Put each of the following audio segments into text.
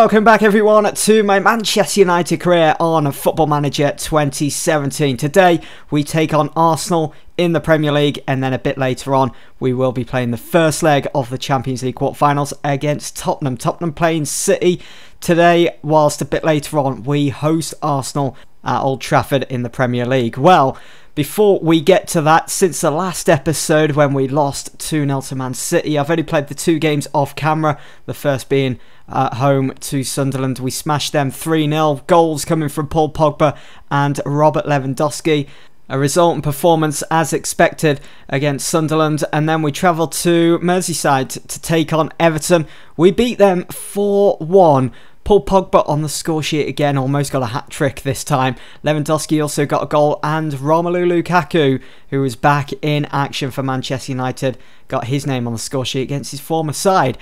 welcome back everyone to my Manchester United career on Football Manager 2017. Today we take on Arsenal in the Premier League, and then a bit later on we will be playing the first leg of the Champions League quarterfinals against Tottenham. Tottenham playing City today, whilst a bit later on we host Arsenal at Old Trafford in the Premier League. Well, before we get to that, since the last episode when we lost 2-0 to Man City, I've only played the 2 games off camera, the first being at home to Sunderland. We smashed them 3-0, goals coming from Paul Pogba and Robert Lewandowski. A resultant performance as expected against Sunderland, and then we travelled to Merseyside to take on Everton. We beat them 4-1. Paul Pogba on the score sheet again, almost got a hat-trick this time. Lewandowski also got a goal, and Romelu Lukaku, who was back in action for Manchester United, got his name on the score sheet against his former side.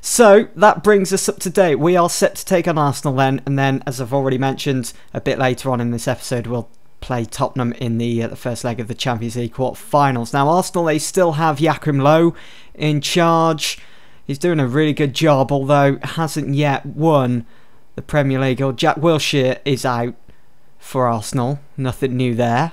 So that brings us up to date. We are set to take on Arsenal then, and then, as I've already mentioned, a bit later on in this episode, we'll play Tottenham in the first leg of the Champions League quarter-finals. Now, Arsenal, they still have Joachim Low in charge. He's doing a really good job, although hasn't yet won the Premier League. Or Jack Wilshere is out for Arsenal. Nothing new there.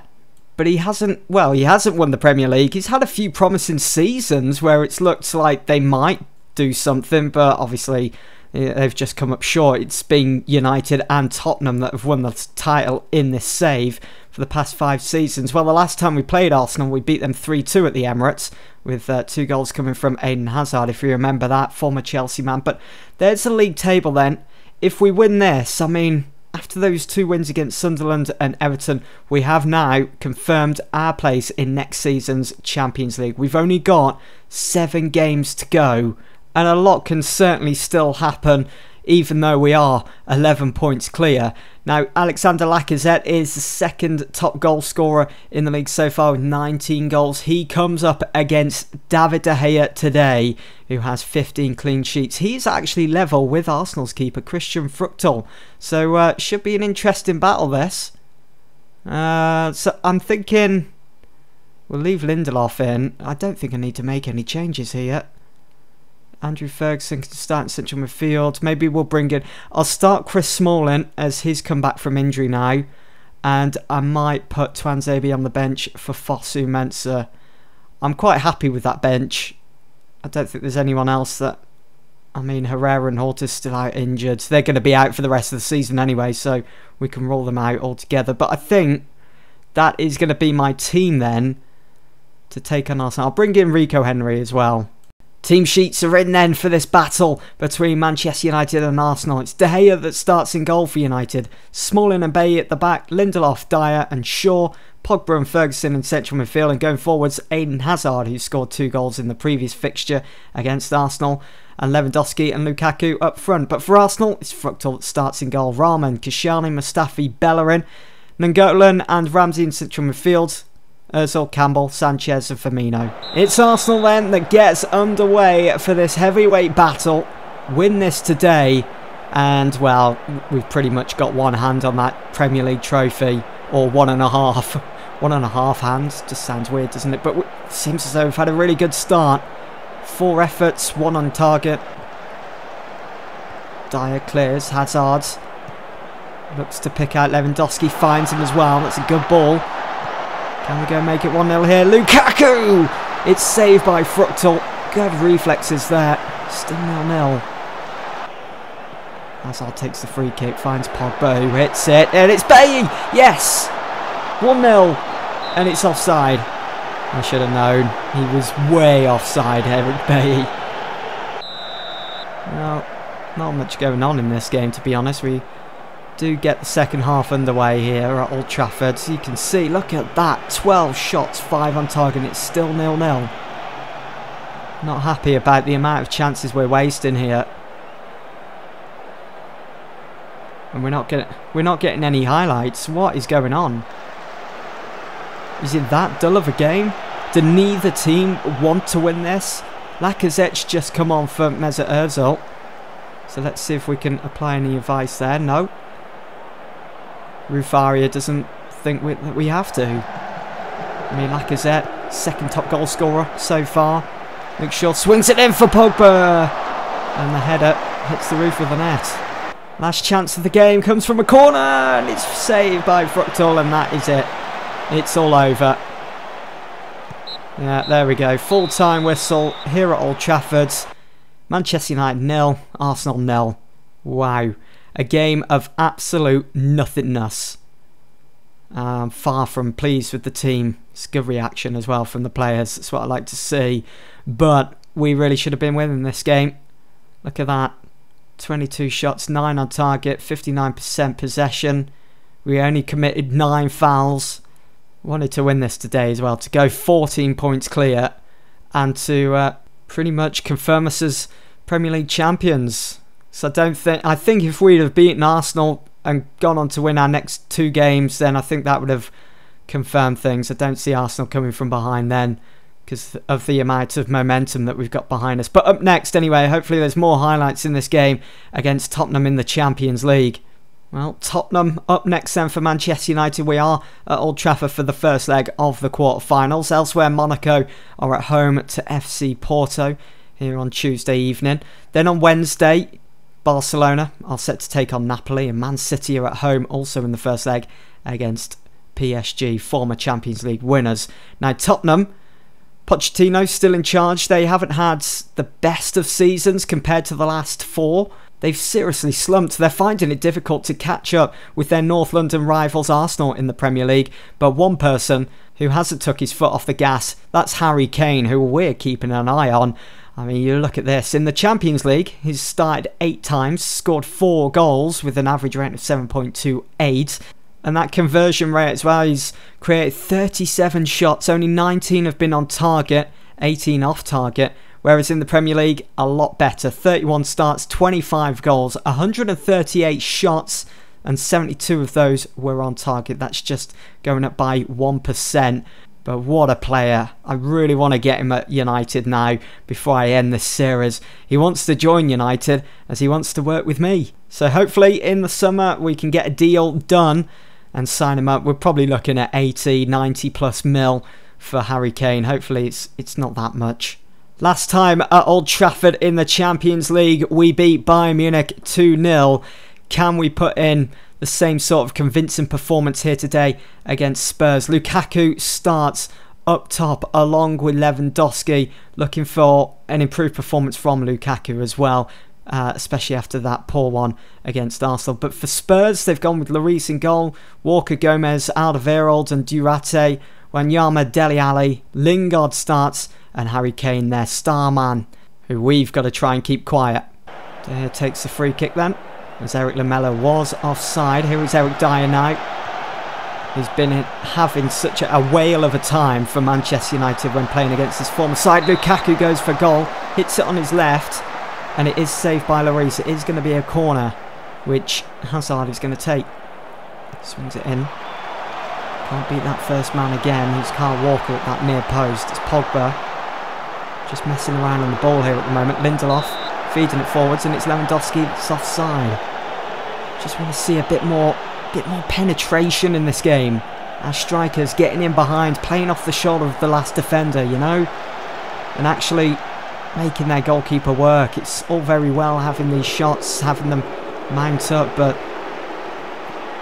But he hasn't won the Premier League. He's had a few promising seasons where it's looked like they might do something, but obviously they've just come up short. It's been United and Tottenham that have won the title in this save for the past 5 seasons. Well, the last time we played Arsenal, we beat them 3-2 at the Emirates, with 2 goals coming from Eden Hazard, if you remember that, former Chelsea man. But there's the league table then. If we win this, I mean, after those 2 wins against Sunderland and Everton, we have now confirmed our place in next season's Champions League. We've only got 7 games to go, and a lot can certainly still happen, even though we are 11 points clear. Now, Alexander Lacazette is the 2nd top goal scorer in the league so far with 19 goals. He comes up against David De Gea today, who has 15 clean sheets. He's actually level with Arsenal's keeper, Christian Fruchtel. So, should be an interesting battle, this. So, I'm thinking we'll leave Lindelof in. I don't think I need to make any changes here. Andrew Ferguson can start in central midfield. Maybe we'll bring in... I'll start Chris Smalling as he's come back from injury now. And I might put Tuanzebe on the bench for Fosu Mensah. I'm quite happy with that bench. I don't think there's anyone else that... I mean, Herrera and Horta's still out injured. They're going to be out for the rest of the season anyway, so we can roll them out altogether. But I think that is going to be my team then to take on Arsenal. I'll bring in Rico Henry as well. Team sheets are in then for this battle between Manchester United and Arsenal. It's De Gea that starts in goal for United. Smalling and Bailly at the back. Lindelof, Dyer and Shaw. Pogba and Ferguson in central midfield. And going forwards, Eden Hazard, who scored 2 goals in the previous fixture against Arsenal. And Lewandowski and Lukaku up front. But for Arsenal, it's Fruchtel that starts in goal. Rahman, Koscielny, Mustafi, Bellerin, Nainggolan and Ramsey in central midfield. Ozil, Campbell, Sanchez and Firmino. It's Arsenal then that gets underway for this heavyweight battle. Win this today and, well, we've pretty much got one hand on that Premier League trophy, or 1.5. 1.5 hands. Just sounds weird, doesn't it? But it seems as though we've had a really good start. 4 efforts, 1 on target. Dyer clears, Hazard looks to pick out Lewandowski, finds him as well. That's a good ball. Can we go make it 1-0 here? Lukaku! It's saved by Fruchtel. Good reflexes there. Still 0-0. Hazard takes the free kick, finds Pogba, who hits it, and it's Bailly! Yes! 1-0, and it's offside. I should have known. He was way offside, Eric Bailly. No, not much going on in this game, to be honest. We do get the second half underway here at Old Trafford. So you can see, look at that, 12 shots, 5 on target, it's still 0-0. Not happy about the amount of chances we're wasting here. And we're not getting any highlights. What is going on? Is it that dull of a game? Do neither team want to win this? Lacazette's just come on for Mesut Ozil. So let's see if we can apply any advice there. No. Rufaria doesn't think that we have to. I mean, Lacazette, 2nd top goal scorer so far. Luke Shaw swings it in for Pogba. And the header hits the roof of the net. Last chance of the game comes from a corner, and it's saved by Fruchtel, and that is it. It's all over. Yeah, there we go. Full-time whistle here at Old Trafford. Manchester United 0, Arsenal 0. Wow. A game of absolute nothingness. Far from pleased with the team. It's good reaction as well from the players. That's what I like to see. But we really should have been winning this game. Look at that. 22 shots, 9 on target, 59% possession. We only committed 9 fouls. Wanted to win this today as well, to go 14 points clear and to pretty much confirm us as Premier League champions. So I think if we'd have beaten Arsenal and gone on to win our next 2 games, then I think that would have confirmed things. I don't see Arsenal coming from behind then, because of the amount of momentum that we've got behind us. But up next anyway, hopefully there's more highlights in this game against Tottenham in the Champions League. Well, Tottenham up next then for Manchester United. We are at Old Trafford for the first leg of the quarterfinals. Elsewhere, Monaco are at home to FC Porto here on Tuesday evening. Then on Wednesday, Barcelona are set to take on Napoli, and Man City are at home also in the first leg against PSG, former Champions League winners. Now Tottenham, Pochettino still in charge. They haven't had the best of seasons compared to the last 4. They've seriously slumped. They're finding it difficult to catch up with their North London rivals Arsenal in the Premier League. But one person who hasn't took his foot off the gas, that's Harry Kane, who we're keeping an eye on. I mean, you look at this. In the Champions League, he's started 8 times, scored 4 goals with an average rate of 7.28. And that conversion rate as well, he's created 37 shots, only 19 have been on target, 18 off target. Whereas in the Premier League, a lot better. 31 starts, 25 goals, 138 shots, and 72 of those were on target. That's just going up by 1%. But what a player. I really want to get him at United now before I end this series. He wants to join United as he wants to work with me. So hopefully in the summer we can get a deal done and sign him up. We're probably looking at 80, 90 plus mil for Harry Kane. Hopefully it's not that much. Last time at Old Trafford in the Champions League, we beat Bayern Munich 2-0. Can we put in the same sort of convincing performance here today against Spurs? Lukaku starts up top along with Lewandowski. Looking for an improved performance from Lukaku as well, especially after that poor one against Arsenal. But for Spurs, they've gone with Lloris in goal, Walker, Gomez, Alderweireld and Durate, Wanyama, Dele Alli, Lingard starts, and Harry Kane, their star man, who we've got to try and keep quiet. Here takes the free kick then, as Eric Lamela was offside. Here is Eric Dyer now. He's been having such a whale of a time for Manchester United when playing against his former side. Lukaku goes for goal, hits it on his left, and it is saved by Lloris. It is going to be a corner, which Hazard is going to take. Swings it in. Can't beat that first man again. Who's Kyle Walker at that near post. It's Pogba. Just messing around on the ball here at the moment. Lindelof feeding it forwards, and it's Lewandowski that's offside. Just want to see a bit more penetration in this game. Our strikers getting in behind, playing off the shoulder of the last defender, you know, and actually making their goalkeeper work. It's all very well having these shots, having them mount up, but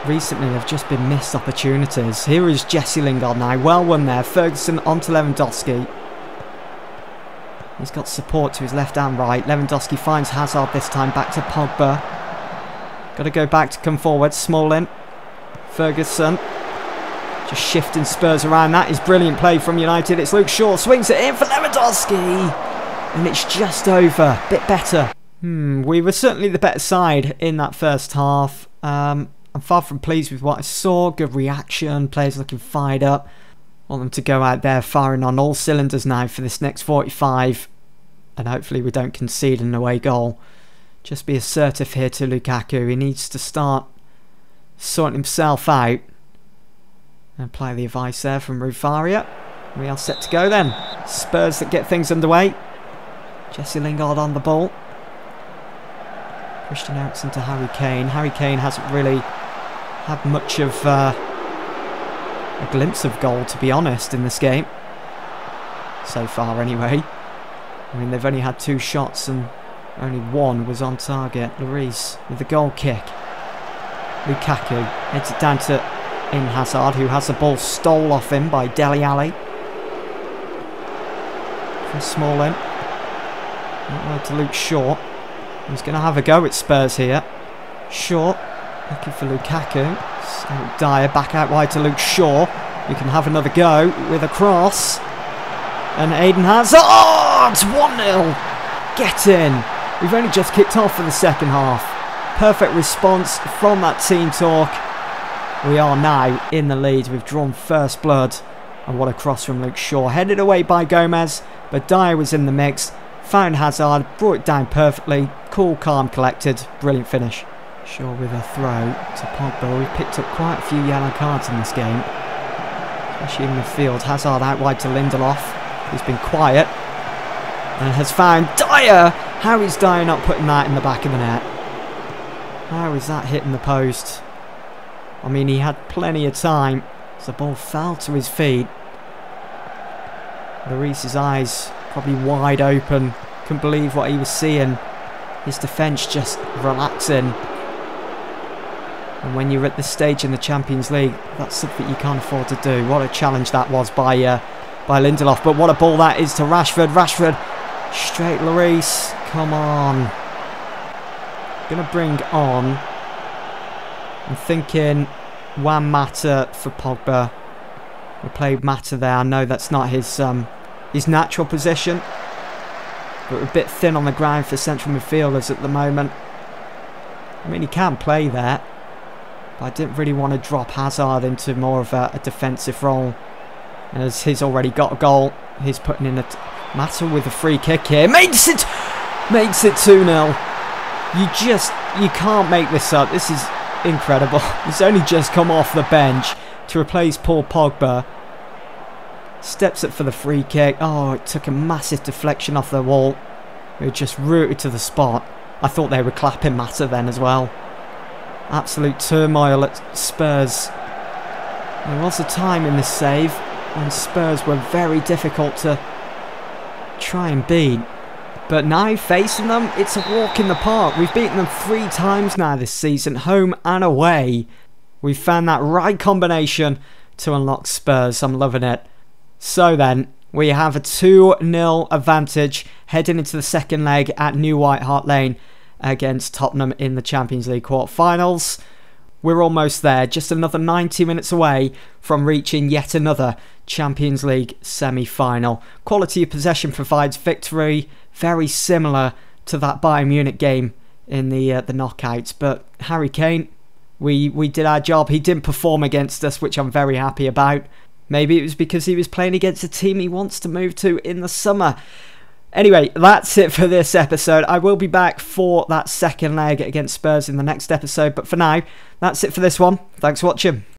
recently they've just been missed opportunities. Here is Jesse Lingard now. Well won there. Ferguson onto Lewandowski. He's got support to his left and right. Lewandowski finds Hazard this time. Back to Pogba. Got to go back to come forward. Smalling. Ferguson. Just shifting Spurs around. That is brilliant play from United. It's Luke Shaw. Swings it in for Lewandowski. And it's just over. Bit better. We were certainly the better side in that first half. I'm far from pleased with what I saw. Good reaction. Players looking fired up. Want them to go out there firing on all cylinders now for this next 45. And hopefully we don't concede an away goal. Just be assertive here to Lukaku. He needs to start sorting himself out. And apply the advice there from Rufaria. We are set to go then. Spurs that get things underway. Jesse Lingard on the ball. Christian Eriksen to Harry Kane. Harry Kane hasn't really had much of a glimpse of goal, to be honest, in this game. So far, anyway. I mean, they've only had 2 shots and Only one was on target. Lloris with the goal kick. Lukaku heads it down to Eden Hazard, who has the ball stole off him by Dele Alli. From Smalling. Not to Luke Shaw. He's going to have a go at Spurs here. Shaw looking for Lukaku. So Dyer back out wide to Luke Shaw. You can have another go with a cross. And Eden Hazard. Oh, it's 1-0. Get in. We've only just kicked off for the second half. Perfect response from that team talk. We are now in the lead. We've drawn first blood. And what a cross from Luke Shaw. Headed away by Gomez. But Dyer was in the mix. Found Hazard. Brought it down perfectly. Cool, calm, collected. Brilliant finish. Shaw with a throw to Pogba. We've picked up quite a few yellow cards in this game. Especially in midfield. Hazard out wide to Lindelof. He's been quiet. And has found Dyer. How is Dyer not putting that in the back of the net? How is that hitting the post? I mean, he had plenty of time. As the ball fell to his feet. Lloris's eyes probably wide open. Couldn't believe what he was seeing. His defence just relaxing. And when you're at this stage in the Champions League, that's something you can't afford to do. What a challenge that was by Lindelof. But what a ball that is to Rashford. Rashford, straight Lloris. Come on. Going to bring on, I'm thinking Juan Mata for Pogba. We played Mata there. I know that's not his natural position. But we're a bit thin on the ground for central midfielders at the moment. I mean, he can play there. But I didn't really want to drop Hazard into more of a defensive role. As he's already got a goal. He's putting in Mata with a free kick here. Makes it 2-0. You can't make this up. This is incredible. He's only just come off the bench to replace Paul Pogba. Steps up for the free kick. Oh, it took a massive deflection off the wall. It just rooted to the spot. I thought they were clapping Mata then as well. Absolute turmoil at Spurs. There was a time in this save when Spurs were very difficult to try and beat. But now facing them, it's a walk in the park. We've beaten them 3 times now this season, home and away. We've found that right combination to unlock Spurs. I'm loving it. So then, we have a 2-0 advantage heading into the second leg at New White Hart Lane against Tottenham in the Champions League quarter-finals. We're almost there, just another 90 minutes away from reaching yet another Champions League semi-final. Quality of possession provides victory, very similar to that Bayern Munich game in the knockouts. But Harry Kane, we did our job. He didn't perform against us, which I'm very happy about. Maybe it was because he was playing against a team he wants to move to in the summer. Anyway, that's it for this episode. I will be back for that second leg against Spurs in the next episode. But for now, that's it for this one. Thanks for watching.